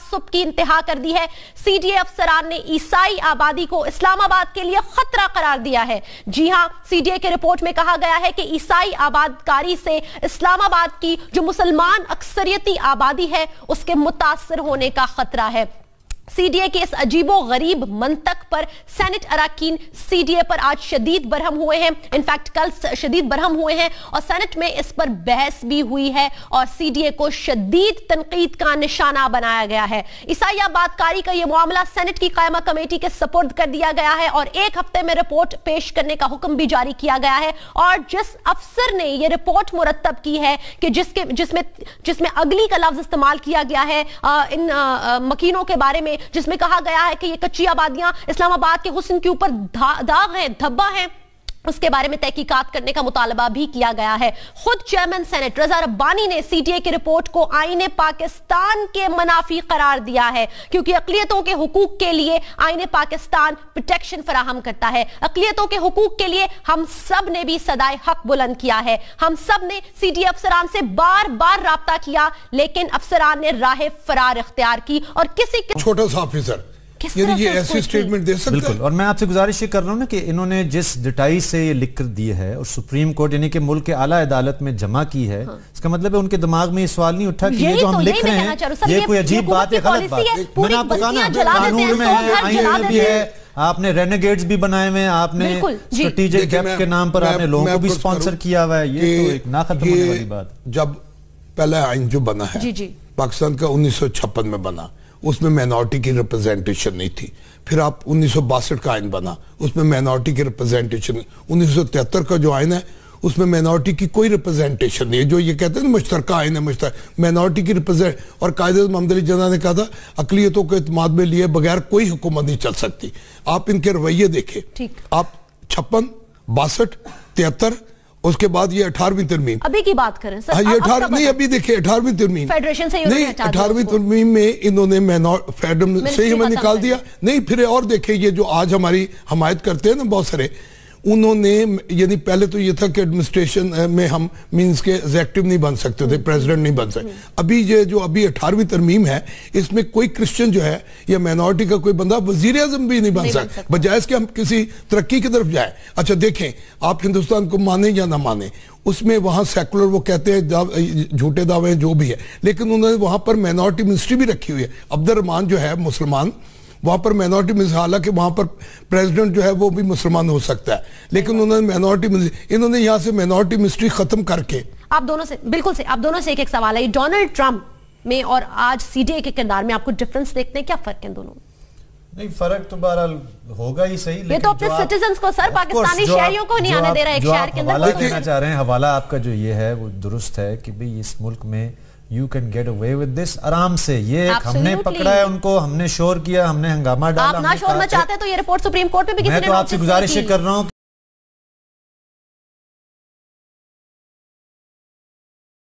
तआस्सुब की इंतहा कर दी है। सीडीए अफसरान ने ईसाई आबादी को इस्लामाबाद के लिए खतरा करार दिया है। जी हां, सीडीए की रिपोर्ट में कहा गया है कि ईसाई आबादकारी से इस्लामाबाद की जो मुसलमान अक्सरियती आबादी है उसके मुतासर होने का खतरा है। सीडीए के इस अजीबो गरीब मंतक पर सेनेट अरकान सीडीए पर आज शदीद बरहम हुए हैं। इनफैक्ट कल शदीद बरहम हुए हैं और सेनेट में इस पर बहस भी हुई है और सीडीए को शदीद तनकीद का निशाना बनाया गया है। ईसाई आबादकारी का यह मामला सेनेट की कायमा कमेटी के सपुर्द कर दिया गया है और एक हफ्ते में रिपोर्ट पेश करने का हुक्म भी जारी किया गया है। और जिस अफसर ने यह रिपोर्ट मुरतब की है कि जिसमें अगली का लफ्ज इस्तेमाल किया गया है इन मकीनों के बारे में, जिसमें कहा गया है कि ये कच्ची आबादियां इस्लामाबाद के हुस्न के ऊपर दाग हैं, धब्बा हैं, उसके बारे में तहकीकात करने का मुतालबा भी किया गया है। खुद चेयरमैन सेनेट रजा रब्बानी ने सीडीए की रिपोर्ट को आईने पाकिस्तान के मुनाफी करार दिया है, क्योंकि अक़लियतों के हुकूक के लिए आईने पाकिस्तान प्रोटेक्शन फराहम करता है। अक़लियतों के हुकूक के लिए हम सब ने भी सदाए हक बुलंद किया है। हम सब ने सीडीए अफसरान से बार बार राब्ता किया, लेकिन अफसरान ने राह फरार इख्तियार की और किसी छोटा सा ऑफिसर ये ऐसी स्टेटमेंट दे सकता है। बिल्कुल, और मैं आपसे गुजारिश ये कर रहा हूँ ना कि इन्होंने जिस डिटाई से ये लिख कर दी है और सुप्रीम कोर्ट यानी कि मुल्क के आला अदालत में जमा की है, इसका मतलब है उनके दिमाग में ये सवाल नहीं उठा कि ये जो हम लिख रहे हैं ये कोई अजीब बात है, गलत बात है। मैंने आपको कहा ना, कानून में है, आईन में भी है, आपने रेनेगेड्स भी बनाए हुए हैं, आपने स्ट्रेटेजिक गैप के नाम पर आपने लोगों को भी स्पॉन्सर किया हुआ है। ये तो एक ना खत्म होने वाली बात। जब पहला आईन जो बना है पाकिस्तान का 1956 में बना, उसमें माइनॉरिटी की रिप्रेजेंटेशन नहीं थी। फिर आप 1962 का आइन बना, उसमें माइनॉरिटी की रिप्रेजेंटेशन नहीं। 1973 का जो आइन है उसमें माइनॉरिटी की कोई रिप्रेजेंटेशन नहीं है। जो ये कहते हैं ना मुश्तरका आइन है, माइनॉरिटी की रिप्रेजेंट, और कायदे मोहम्मद अली जिन्ना ने कहा था अक़लियतों को इत्मीनान में लिए बगैर कोई हुकूमत नहीं चल सकती। आप इनके रवैये देखें, आप 56, 62, 73, उसके बाद ये 18वीं तरमीम अभी की बात करें सर। ये 18 नहीं, अभी देखिए 18वीं तरमीम फेडरेशन से नहीं, 18वीं तरमीम में इन्होंने फेडरल से ही हमें निकाल दिया। नहीं, फिर और देखे ये जो आज हमारी हमायत करते हैं ना बहुत सारे, उन्होंने यानी पहले तो ये था कि एडमिनिस्ट्रेशन में हम मींस के एग्जेक्टिव नहीं बन सकते थे, प्रेसिडेंट नहीं बन सकते। अभी ये जो अभी 18वीं तरमीम है इसमें कोई क्रिश्चियन जो है या माइनॉरिटी का कोई बंदा वजीर आज़म भी नहीं बन सकता, बजाय इसके हम किसी तरक्की की तरफ जाए। अच्छा देखें, आप हिंदुस्तान को माने या ना माने, उसमें वहां सेकुलर वो कहते हैं झूठे दावे जो भी है, लेकिन उन्होंने वहां पर माइनॉरिटी मिनिस्ट्री भी रखी हुई है। अब्दुल रहमान जो है मुसलमान, वहां पर माइनॉरिटी मिनिस्ट्री, हालांकि वहां पर प्रेसिडेंट जो है वो भी मुसलमान हो सकता है, लेकिन उन्होंने माइनॉरिटी मिनिस्ट्री, इन्होंने यहां से माइनॉरिटी मिनिस्ट्री खत्म करके आप दोनों से बिल्कुल से आप दोनों से एक सवाल है, डोनाल्ड ट्रंप में और आज सीडीए के किरदार में आपको डिफरेंस देखते हैं? क्या फर्क है दोनों? नहीं, फर्क तो बहरहाल होगा ही सही, ये तो अपने सिटीजन्स को सर, पाकिस्तानी शहरियों को नहीं आने दे रहा है एक शहर के अंदर। हवाला देना चाह रहे हैं, हवाला आपका जो ये है वो दुरुस्त है कि भाई इस मुल्क में you can get away with this आराम से। ये हमने पकड़ा है उनको, हमने शोर किया, हमने हंगामा डाला। आप ना शोर मचाते तो ये रिपोर्ट सुप्रीम कोर्ट में भी किसी ने मैं तो आपसे गुजारिश कर रहा हूँ